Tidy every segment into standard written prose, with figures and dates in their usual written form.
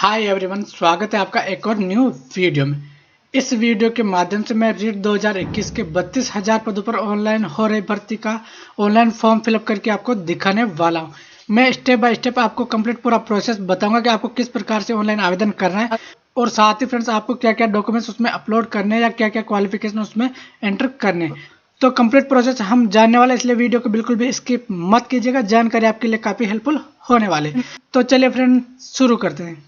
Hi everyone, स्वागत है आपका एक और न्यू वीडियो में। इस वीडियो के माध्यम से मैं रीट 2021 के 32,000 पदों पर ऑनलाइन हो रही भर्ती का ऑनलाइन फॉर्म फिलअप करके आपको दिखाने वाला हूं। मैं स्टेप बाय स्टेप आपको कंप्लीट पूरा प्रोसेस बताऊंगा कि आपको किस प्रकार से ऑनलाइन आवेदन करना है और साथ ही फ्रेंड्स आपको क्या क्या डॉक्यूमेंट्स उसमें अपलोड करने हैं या क्या क्या क्वालिफिकेशन उसमें एंटर करने हैं। तो कंप्लीट प्रोसेस हम जानने वाले, इसलिए वीडियो को बिल्कुल भी स्किप मत कीजिएगा। जानकारी आपके लिए काफ़ी हेल्पफुल होने वाले। तो चलिए फ्रेंड शुरू करते हैं।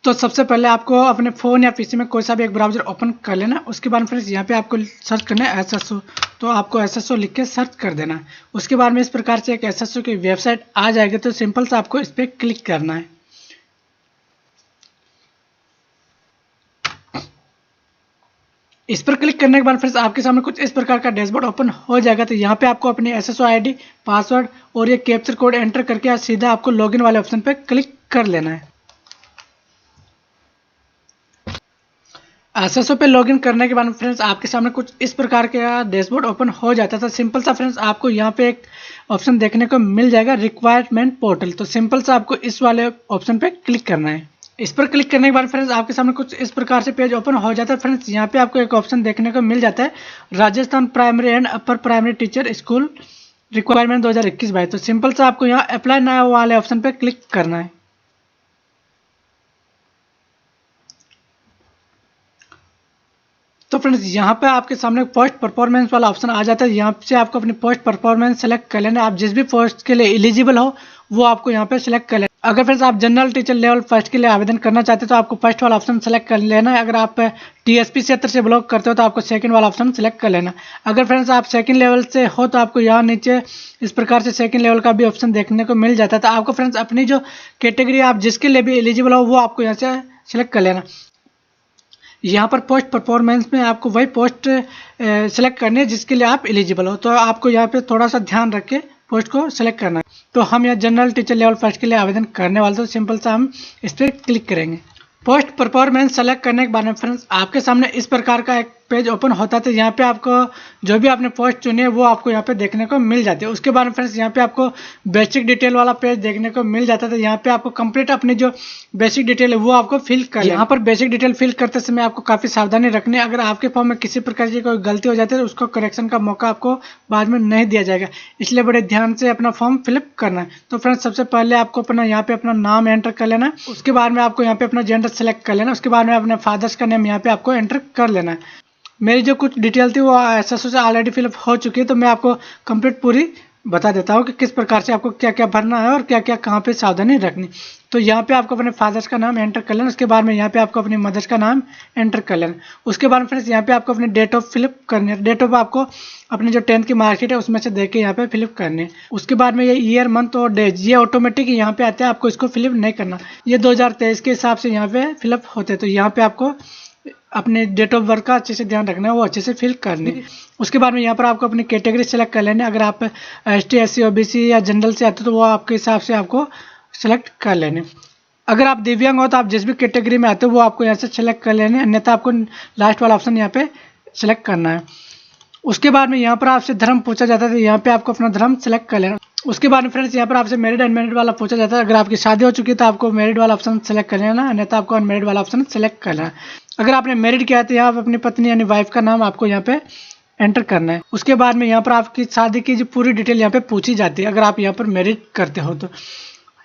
तो सबसे पहले आपको अपने फ़ोन या पीसी में कोई सा भी एक ब्राउज़र ओपन कर लेना। उसके बाद फ्रेंड्स यहाँ पे आपको सर्च करना है SSO। तो आपको SSO लिख के सर्च कर देना है। उसके बाद में इस प्रकार से एक SSO की वेबसाइट आ जाएगी। तो सिंपल से आपको इस पर क्लिक करना है। इस पर क्लिक करने के बाद फ्रेंड्स आपके सामने कुछ इस प्रकार का डैशबोर्ड ओपन हो जाएगा। तो यहाँ पे आपको अपनी SSO ID, पासवर्ड और ये कैप्चर कोड एंटर करके सीधा आपको लॉगिन वाले ऑप्शन पे क्लिक कर लेना है। SSO पे लॉगिन करने के बाद फ्रेंड्स आपके सामने कुछ इस प्रकार का डैशबोर्ड ओपन हो जाता था। सिंपल सा फ्रेंड्स आपको यहाँ पे एक ऑप्शन देखने को मिल जाएगा, रिक्वायरमेंट पोर्टल। तो सिंपल सा आपको इस वाले ऑप्शन पे क्लिक करना है। इस पर क्लिक करने के बाद फ्रेंड्स आपके सामने कुछ इस प्रकार से पेज ओपन हो जाता है। फ्रेंड्स यहाँ पे आपको एक ऑप्शन देखने को मिल जाता है, Rajasthan primary and upper primary teacher school requirement 2021 by. तो सिंपल सा आपको यहाँ अप्लाई नाउ वाले ऑप्शन पे क्लिक करना है। तो फ्रेंड्स यहाँ पे आपके सामने पोस्ट परफॉर्मेंस वाला ऑप्शन आ जाता है। यहाँ से आपको अपनी पोस्ट परफॉर्मेंस सेलेक्ट कर लेना। आप जिस भी पोस्ट के लिए एलिजिबल हो वो आपको यहाँ पे सेलेक्ट कर लेना। अगर फ्रेंड्स आप जनरल टीचर लेवल फर्स्ट के लिए आवेदन करना चाहते हो तो आपको फर्स्ट वाला ऑप्शन सेलेक्ट कर लेना है। अगर आप TSP क्षेत्र से बिलोंग करते हो तो आपको सेकंड वाला ऑप्शन सेलेक्ट कर लेना। अगर फ्रेंड्स आप सेकंड लेवल से हो तो आपको यहाँ नीचे इस प्रकार से सेकंड लेवल का भी ऑप्शन देखने को मिल जाता है। तो आपको फ्रेंड्स अपनी जो कैटेगरी आप जिसके लिए भी एलिजिबल हो वो आपको यहाँ से सेलेक्ट कर लेना। यहाँ पर पोस्ट परफॉर्मेंस में आपको वही पोस्ट सेलेक्ट करनी है जिसके लिए आप एलिजिबल हो। तो आपको यहाँ पे थोड़ा सा ध्यान रख के पोस्ट को सेलेक्ट करना है। तो हम यहाँ जनरल टीचर लेवल फर्स्ट के लिए आवेदन करने वाले, तो सिंपल सा हम इस पर क्लिक करेंगे। पोस्ट परफॉर्मेंस सेलेक्ट करने के बाद में फ्रेंड्स आपके सामने इस प्रकार का एक पेज ओपन होता है। तो यहाँ पे आपको जो भी आपने पोस्ट चुनी है वो आपको यहाँ पे देखने को मिल जाती है। उसके बाद में फ्रेंड्स यहाँ पे आपको बेसिक डिटेल वाला पेज देखने को मिल जाता है। तो यहाँ पे आपको कंप्लीट अपनी जो बेसिक डिटेल है वो आपको फिल कर यहाँ पर बेसिक डिटेल फिल करते समय आपको काफ़ी सावधानी रखनी है। अगर आपके फॉर्म में किसी प्रकार की कोई गलती हो जाती है तो उसको करेक्शन का मौका आपको बाद में नहीं दिया जाएगा, इसलिए बड़े ध्यान से अपना फॉर्म फिलअप करना है। तो फ्रेंड्स सबसे पहले आपको अपना यहाँ पे अपना नाम एंटर कर लेना है। उसके बाद में आपको यहाँ पे अपना जेंडर सेलेक्ट कर लेना। उसके बाद में अपने फादर्स का नेम यहाँ पे आपको एंटर कर लेना है। मेरी जो कुछ डिटेल थी वो SSO से ऑलरेडी फिलअप हो चुकी है, तो मैं आपको कंप्लीट पूरी बता देता हूँ कि किस प्रकार से आपको क्या क्या भरना है और क्या क्या कहाँ पे सावधानी रखनी। तो यहाँ पे आपको अपने फादर्स का नाम एंटर कर लेना। उसके बाद में यहाँ पे आपको अपनी मदर्स का नाम एंटर कर लेना। उसके बाद फ्रेंड्स यहाँ पे आपको अपनी डेट ऑफ फिलअप करनी है। डेट ऑफ आपको अपनी जो 10th की मार्कशीट है उसमें से देख के यहाँ पे फिलअप करनी है। उसके बाद में ये ईयर, मंथ और डेज ये ऑटोमेटिक यहाँ पे आते हैं, आपको इसको फिलअप नहीं करना। ये 2023 के हिसाब से यहाँ पे फिलअप होते हैं। तो यहाँ पे आपको अपने डेट ऑफ बर्थ का अच्छे से ध्यान रखना है, वो अच्छे से फिल करनी है। उसके बाद में यहाँ पर आपको अपनी कैटेगरी सेलेक्ट कर लेना है। अगर आप ST SC OBC या जनरल से आते हो तो वो आपके हिसाब से आपको सेलेक्ट कर लेने। अगर आप दिव्यांग हो तो आप जिस भी कैटेगरी में आते हो वो आपको यहाँ से सेलेक्ट कर लेने, अन्यथा आपको लास्ट वाला ऑप्शन यहाँ पे सेलेक्ट करना है। उसके बाद में यहाँ पर आपसे धर्म पूछा जाता है, तो यहाँ पे आपको अपना धर्म सेलेक्ट कर लेना। उसके बाद में फ्रेंड्स यहाँ पर आपसे मैरिड अनमैरिड वाला पूछा जाता है। अगर आपकी शादी हो चुकी है तो आपको मैरिड वाला ऑप्शन सेलेक्ट कर लेना, अन्यथा आपको अनमैरिड वाला ऑप्शन सेलेक्ट करना है। अगर आपने मैरिड किया है तो यहाँ अपनी पत्नी यानी वाइफ का नाम आपको यहाँ पे एंटर करना है। उसके बाद में यहाँ पर आपकी शादी की जो पूरी डिटेल यहाँ पे पूछी जाती है। अगर आप यहाँ पर मैरिज करते हो तो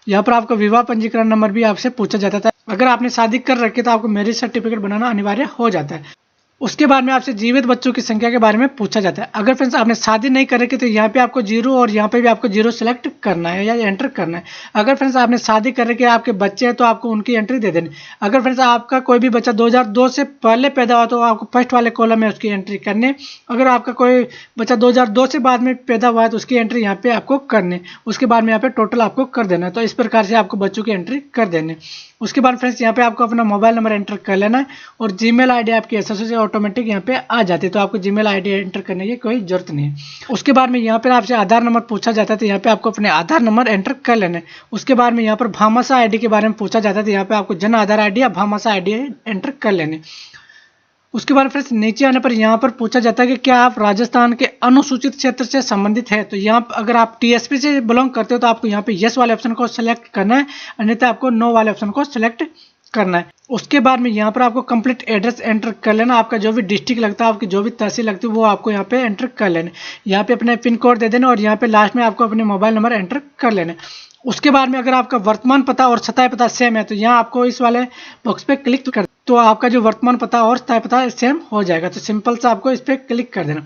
यहाँ पर आपको विवाह पंजीकरण नंबर भी आपसे पूछा जाता था। अगर आपने शादी कर रखी है तो आपको मैरिज सर्टिफिकेट बनाना अनिवार्य हो जाता है। उसके बाद में आपसे जीवित बच्चों की संख्या के बारे में पूछा जाता है। अगर फ्रेंड्स आपने शादी नहीं कर रखी तो यहाँ पे आपको 0 और यहाँ पे भी आपको 0 सेलेक्ट करना है या एंटर करना है। अगर फ्रेंड्स आपने शादी कर रखी है, आपके बच्चे हैं, तो आपको उनकी एंट्री दे देनी। अगर फ्रेंड्स आपका कोई भी बच्चा 2002 से पहले पैदा हुआ तो आपको फर्स्ट वाले कॉलम में उसकी एंट्री करनी। अगर आपका कोई बच्चा 2002 से बाद में पैदा हुआ है तो उसकी एंट्री यहाँ पे आपको करनी। उसके बाद में यहाँ पे टोटल आपको कर देना है। तो इस प्रकार से आपको बच्चों की एंट्री कर देनी। उसके बाद फ्रेंड्स यहाँ पे आपको अपना मोबाइल नंबर एंटर कर लेना है और जीमेल आईडी आपकी SSO से ऑटोमेटिक यहाँ पे आ जाती है। तो आपको जीमेल आईडी एंटर करने की कोई जरूरत नहीं है। उसके बाद में यहाँ पर आपसे आधार नंबर पूछा जाता है, तो यहाँ पे आपको अपने आधार नंबर एंटर कर लेना है। उसके बाद में यहाँ पर भामाशाह ID के बारे में पूछा जाता है, तो यहाँ पे आपको जन आधार ID या भामाशाह ID एंटर कर लेने। उसके बाद फ्रेंड्स नीचे आने पर यहाँ पर पूछा जाता है कि क्या आप राजस्थान के अनुसूचित क्षेत्र से संबंधित है। तो यहाँ अगर आप TSP से बिलोंग करते हो तो आपको यहाँ पे यस वाले ऑप्शन को सिलेक्ट करना है, अन्यथा आपको नो वाले ऑप्शन को सिलेक्ट करना है। उसके बाद में यहाँ पर आपको कंप्लीट एड्रेस एंटर कर लेना, आपका जो भी डिस्ट्रिक्ट लगता है, आपकी जो भी तहसील लगती है वो आपको यहाँ पे एंटर कर लेना। यहाँ पे अपने पिन कोड दे देना और यहाँ पे लास्ट में आपको अपने मोबाइल नंबर एंटर कर लेना। उसके बाद में अगर आपका वर्तमान पता और सताई पता सेम है तो यहाँ आपको इस वाले बॉक्स पे क्लिक कर, तो आपका जो वर्तमान पता और सताई पता सेम हो जाएगा। तो सिंपल से आपको इस पर क्लिक कर देना।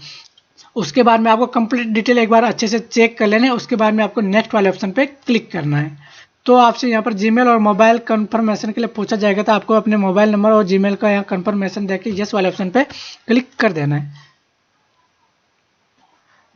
उसके बाद में आपको कंप्लीट डिटेल एक बार अच्छे से चेक कर लेना है। उसके बाद में आपको नेक्स्ट वाले ऑप्शन पे क्लिक करना है। तो आपसे यहाँ पर जीमेल और मोबाइल कंफर्मेशन के लिए पूछा जाएगा, तो आपको अपने मोबाइल नंबर और जीमेल का यहाँ कंफर्मेशन देके यस वाले ऑप्शन पे क्लिक कर देना है।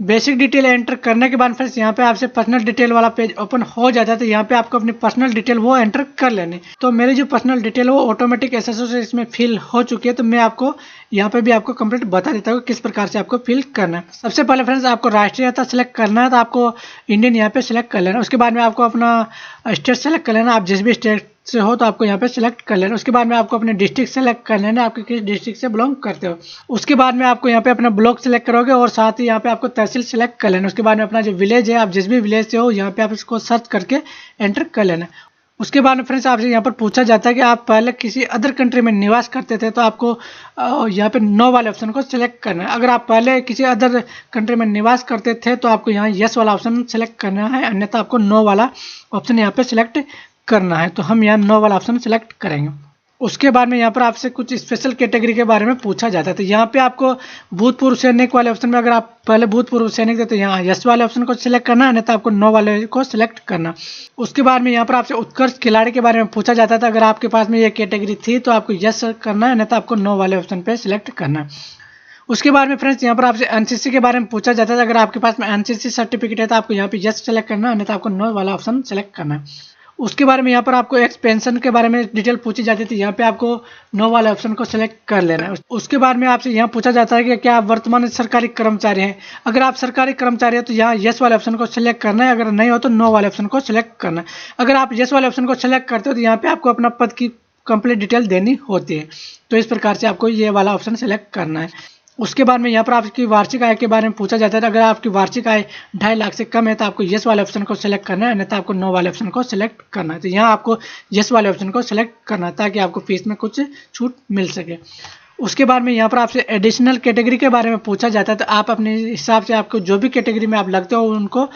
बेसिक डिटेल एंटर करने के बाद फ्रेंड्स यहाँ पे आपसे पर्सनल डिटेल वाला पेज ओपन हो जाता है। तो यहाँ पे आपको अपनी पर्सनल डिटेल वो एंटर कर लेनी। तो मेरी जो पर्सनल डिटेल है वो ऑटोमेटिक एसएसओ से इसमें फिल हो चुकी है। तो मैं आपको यहाँ पे भी आपको कंप्लीट बता देता हूँ किस प्रकार से आपको फिल करना है। सबसे पहले फ्रेंड्स आपको राष्ट्रीयता सेलेक्ट करना है, तो आपको इंडियन यहाँ पे सेलेक्ट कर लेना। उसके बाद में आपको अपना स्टेट सेलेक्ट कर लेना, आप जिस भी स्टेट से हो तो आपको यहाँ पे सिलेक्ट कर लेना। उसके बाद में आपको अपने डिस्ट्रिक्ट सेलेक्ट कर लेना, आपके किस डिस्ट्रिक्ट से बिलोंग करते हो। उसके बाद में आपको यहाँ पे अपना ब्लॉक सेलेक्ट करोगे और साथ ही यहाँ पे आपको तहसील सेलेक्ट कर लेना। उसके बाद में अपना जो विलेज है, आप जिस भी विलेज से हो यहाँ पे आप इसको सर्च करके एंटर कर लेना। उसके बाद में फ्रेंड्स आपसे यहाँ पर पूछा जाता है कि आप पहले किसी अदर कंट्री में निवास करते थे, तो आपको यहाँ पे नो वाले ऑप्शन को सिलेक्ट करना है। अगर आप पहले किसी अदर कंट्री में निवास करते थे तो आपको यहाँ यस वाला ऑप्शन सेलेक्ट करना है, अन्यथा आपको नो वाला ऑप्शन यहाँ पे सिलेक्ट करना है। तो हम यहाँ नो वाला ऑप्शन सेलेक्ट करेंगे। उसके बाद में यहाँ पर आपसे कुछ स्पेशल कैटेगरी के बारे में पूछा जाता है। तो यहाँ पे आपको भूतपूर्व सैनिक वाले ऑप्शन में अगर आप पहले भूतपूर्व सैनिक थे तो यहाँ यस वाले ऑप्शन को सिलेक्ट करना है, नहीं तो आपको नो वाले को सिलेक्ट करना। उसके बाद में यहाँ पर आपसे उत्कृष्ट खिलाड़ी के बारे में पूछा जाता था। अगर आपके पास में ये कैटेगरी थी तो आपको यस करना है, नहीं तो आपको नो वाले ऑप्शन पे सिलेक्ट करना है। उसके बाद में फ्रेंड्स यहाँ पर आपसे एनसीसी के बारे में पूछा जाता था। अगर आपके पास में एनसीसी सर्टिफिकेट है तो आपको यहाँ पे यस सेलेक्ट करना है, नहीं तो आपको नो वाला ऑप्शन सेलेक्ट करना है। उसके बारे में यहाँ पर आपको एक्स पेंशन के बारे में डिटेल पूछी जाती थी, यहाँ पे आपको नो वाले ऑप्शन को सिलेक्ट कर लेना है। उसके बाद में आपसे यहाँ पूछा जाता है कि क्या आप वर्तमान सरकारी कर्मचारी हैं। अगर आप सरकारी कर्मचारी हैं तो यहाँ यस वाले ऑप्शन को सिलेक्ट करना है, अगर नहीं हो तो नो वाले ऑप्शन को सिलेक्ट करना है। अगर आप यस वाले ऑप्शन को सिलेक्ट करते हो तो यहाँ पे आपको अपना पद की कंप्लीट डिटेल देनी होती है। तो इस प्रकार से आपको ये वाला ऑप्शन सिलेक्ट करना है। उसके बाद में यहाँ पर आपकी वार्षिक आय के बारे में पूछा जाता है। अगर आपकी वार्षिक आय 2.5 लाख से कम है तो आपको यस वाले ऑप्शन को सिलेक्ट करना है, नहीं तो आपको नो वाले ऑप्शन को सिलेक्ट करना है। तो यहाँ आपको यस वाले ऑप्शन को सिलेक्ट करना है ताकि आपको फीस में कुछ छूट मिल सके। उसके बाद में यहाँ पर आपसे एडिशनल कैटेगरी के बारे में पूछा जाता है। तो आप अपने हिसाब से आपको जो भी कैटेगरी में आप लगते हो उनको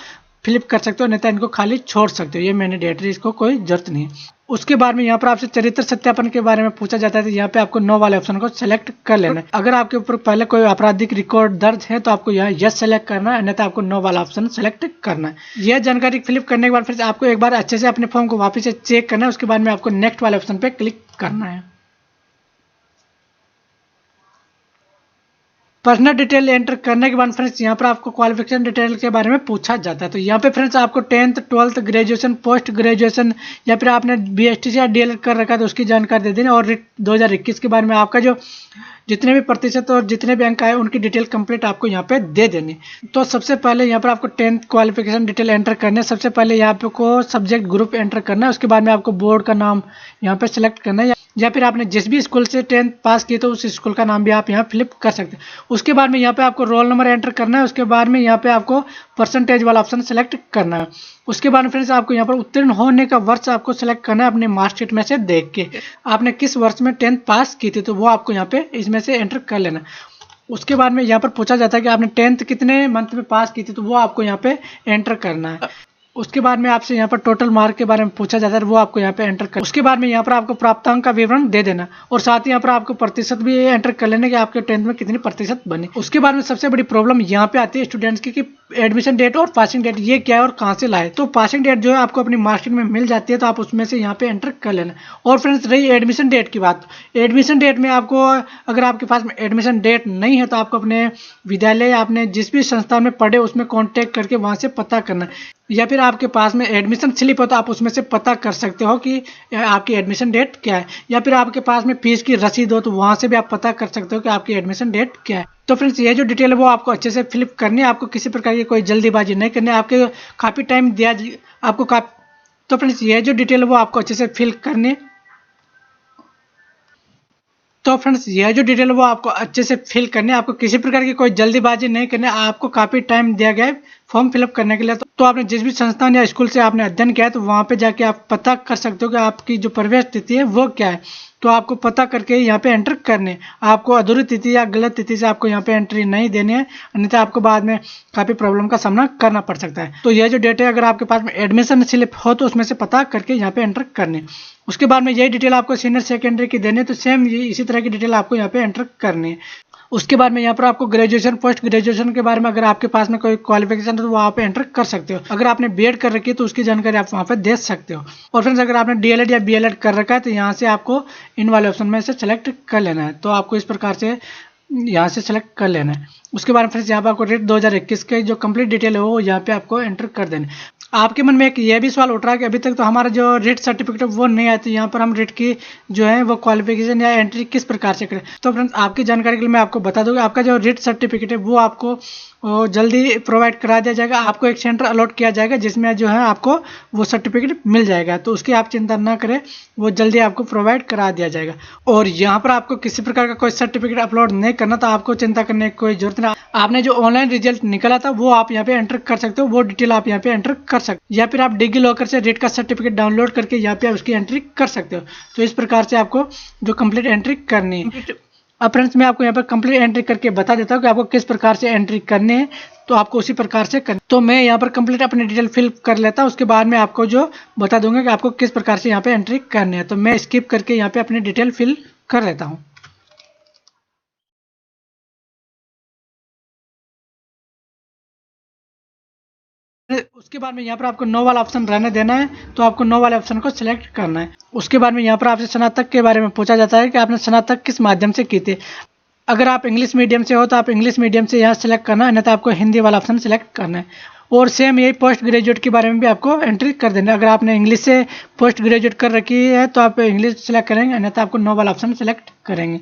फ्लिप कर सकते हो, नहीं तो इनको खाली छोड़ सकते हो। ये मैंडेटरी, इसको कोई जरूरत नहीं है। उसके बाद में यहाँ पर आपसे चरित्र सत्यापन के बारे में पूछा जाता है। तो यहाँ पे आपको नो वाले ऑप्शन को सेलेक्ट कर लेना है। अगर आपके ऊपर पहले कोई आपराधिक रिकॉर्ड दर्ज है तो आपको यहाँ यस सेलेक्ट करना है, अन्यथा आपको नो वाला ऑप्शन सेलेक्ट करना है। यह जानकारी फिलिप करने के बाद फिर आपको एक बार अच्छे से अपने फॉर्म को वापस से चेक करना है। उसके बाद में आपको नेक्स्ट वाले ऑप्शन पे क्लिक करना है। पर्सनल डिटेल एंटर करने के बाद फ्रेंड्स यहाँ पर आपको क्वालिफिकेशन डिटेल के बारे में पूछा जाता है। तो यहाँ पे फ्रेंड्स आपको 10th 12th graduation, post graduation या फिर आपने बीएसटी से डीएलएड कर रखा है तो उसकी जानकारी दे देनी। और 2021 के बारे में आपका जो जितने भी प्रतिशत और जितने भी अंक आए उनकी डिटेल कंप्लीट आपको यहाँ पे दे देनी। तो सबसे पहले यहाँ पर आपको 10th क्वालिफिकेशन डिटेल एंटर करना है। सबसे पहले यहाँ पे को सब्जेक्ट ग्रुप एंटर करना है। उसके बाद में आपको बोर्ड का नाम यहाँ पे सिलेक्ट करना है, या फिर आपने जिस भी स्कूल से 10th पास की तो उस स्कूल का नाम भी आप यहाँ फिलिप कर सकते हैं। उसके बाद में यहाँ पे आपको रोल नंबर एंटर करना है। उसके बाद में यहाँ पे आपको परसेंटेज वाला ऑप्शन सेलेक्ट करना है। उसके बाद में फ्रेंड्स आपको यहाँ पर उत्तीर्ण होने का वर्ष आपको सेलेक्ट करना है अपने मार्कशीट में से देख के, आपने किस वर्ष में 10th पास की थी तो वो आपको यहाँ पे इसमें से एंटर कर लेना। उसके बाद में यहाँ पर पूछा जाता है कि आपने 10th कितने मंथ में पास की थी तो वो आपको यहाँ पे एंटर करना है। उसके बाद में आपसे यहाँ पर टोटल मार्क के बारे में पूछा जाता है, वो आपको यहाँ पे एंटर कर। उसके बाद में यहाँ पर आपको प्राप्तांक का विवरण दे देना और साथ ही यहाँ पर आपको प्रतिशत भी एंटर कर लेना कि आपके 10th में कितनी प्रतिशत बने। उसके बाद में सबसे बड़ी प्रॉब्लम यहाँ पे आती है स्टूडेंट्स की कि एडमिशन डेट और पासिंग डेट ये क्या है और कहाँ से लाए। तो पासिंग डेट जो है आपको अपनी मार्कशीट में मिल जाती है, तो आप उसमें से यहाँ पे एंटर कर लेना। और फ्रेंड्स रही एडमिशन डेट की बात, एडमिशन डेट में आपको अगर आपके पास में एडमिशन डेट नहीं है तो आपको अपने विद्यालय आपने जिस भी संस्थान में पढ़े उसमें कॉन्टेक्ट करके वहाँ से पता करना, या फिर आपके पास में एडमिशन स्लिप हो तो आप उसमें से पता कर सकते हो कि आपकी एडमिशन डेट क्या है, या फिर आपके पास में फीस की रसीद हो तो वहाँ से भी आप पता कर सकते हो कि आपकी एडमिशन डेट क्या है। तो फ्रेंड्स ये जो डिटेल है वो आपको अच्छे से फिलिप करनी है, आपको किसी प्रकार की कोई जल्दीबाजी नहीं करनी है, आपके काफ़ी टाइम दिया आपको तो फ्रेंड्स ये जो डिटेल है वो आपको अच्छे से फिल करनी है। तो फ्रेंड्स यह जो डिटेल वो आपको अच्छे से फिल करनी है, आपको किसी प्रकार की कोई जल्दीबाजी नहीं करनी है। आपको काफी टाइम दिया गया है फॉर्म फिलअप करने के लिए। तो आपने जिस भी संस्थान या स्कूल से आपने अध्ययन किया है तो वहां पे जाके आप पता कर सकते हो कि आपकी जो प्रवेश तिथि है वो क्या है। तो आपको पता करके यहाँ पे एंटर करने, आपको अधूरी तिथि या गलत तिथि से आपको यहाँ पे एंट्री नहीं देनी है, अन्यथा आपको बाद में काफी प्रॉब्लम का सामना करना पड़ सकता है। तो यह जो डेट है अगर आपके पास में एडमिशन स्लिप हो तो उसमें से पता करके यहाँ पे एंटर करने। उसके बाद में यही डिटेल आपको सीनियर सेकेंडरी की देनी है, तो सेम ये इसी तरह की डिटेल आपको यहाँ पे एंटर करनी है। उसके बाद में यहाँ पर आपको ग्रेजुएशन पोस्ट ग्रेजुएशन के बारे में अगर आपके पास में कोई क्वालिफिकेशन है तो वहाँ पे एंटर कर सकते हो। अगर आपने बीएड कर रखी है तो उसकी जानकारी आप वहाँ पे दे सकते हो। और फ्रेंड्स अगर आपने डीएलएड या बीएलएड कर रखा है तो यहाँ से आपको इन वाले ऑप्शन में से सेलेक्ट कर लेना है। तो आपको इस प्रकार से यहाँ से सेलेक्ट कर लेना है। उसके बाद फ्रेंड्स यहाँ पे आपको रेट 2021 के जो कंप्लीट डिटेल है वो यहाँ पे आपको एंटर कर देना है। आपके मन में एक ये भी सवाल उठ रहा है कि अभी तक तो हमारा जो रेट सर्टिफिकेट है वो नहीं आया, तो यहाँ पर हम रेट की जो है वो क्वालिफिकेशन या एंट्री किस प्रकार से करें। तो फ्रेंड्स आपकी जानकारी के लिए मैं आपको बता दूंगा, आपका जो रेट सर्टिफिकेट है वो आपको जल्दी प्रोवाइड करा दिया जाएगा। आपको एक सेंटर अलॉट किया जाएगा जिसमें जो है आपको वो सर्टिफिकेट मिल जाएगा। तो उसकी आप चिंता ना करें, वो जल्दी आपको प्रोवाइड करा दिया जाएगा। और यहाँ पर आपको किसी प्रकार का कोई सर्टिफिकेट अपलोड नहीं करना, तो आपको चिंता करने की कोई जरूरत नहीं। आपने जो ऑनलाइन रिजल्ट निकला था वो आप यहाँ पे एंटर कर सकते हो, वो डिटेल आप यहाँ पे एंटर कर सकते हो, या फिर आप डिगी लॉकर से रेट का सर्टिफिकेट डाउनलोड करके यहाँ पे उसकी एंट्री कर सकते हो। तो इस प्रकार से आपको जो कंप्लीट एंट्री करनी है। अब फ्रेंड्स मैं आपको यहाँ पर कंप्लीट एंट्री करके बता देता हूँ कि आपको किस प्रकार से एंट्री करनी है, तो आपको उसी प्रकार से करनी। तो मैं यहाँ पर कंप्लीट अपनी डिटेल फिल कर लेता हूँ, उसके बाद मैं आपको जो बता दूंगा कि आपको किस प्रकार से यहाँ पे एंट्री करनी है। तो मैं स्किप करके यहाँ पे अपनी डिटेल फिल कर लेता हूँ। उसके बाद में यहाँ पर आपको नो वाला ऑप्शन रहने देना है, तो आपको नो वाले ऑप्शन को सिलेक्ट करना है। उसके बाद में यहाँ पर आपसे स्नातक के बारे में पूछा जाता है कि आपने स्नातक किस माध्यम से की थी। अगर आप इंग्लिश मीडियम से हो तो आप इंग्लिश मीडियम से यहाँ सेलेक्ट करना है, नहीं तो आपको हिंदी वाला ऑप्शन सेलेक्ट करना है। और सेम यही पोस्ट ग्रेजुएट के बारे में भी आपको एंट्री कर देना है। अगर आपने इंग्लिश से पोस्ट ग्रेजुएट कर रखी है तो आप इंग्लिश सेलेक्ट करेंगे, नहीं तो आपको नो वाला ऑप्शन सेलेक्ट करेंगे।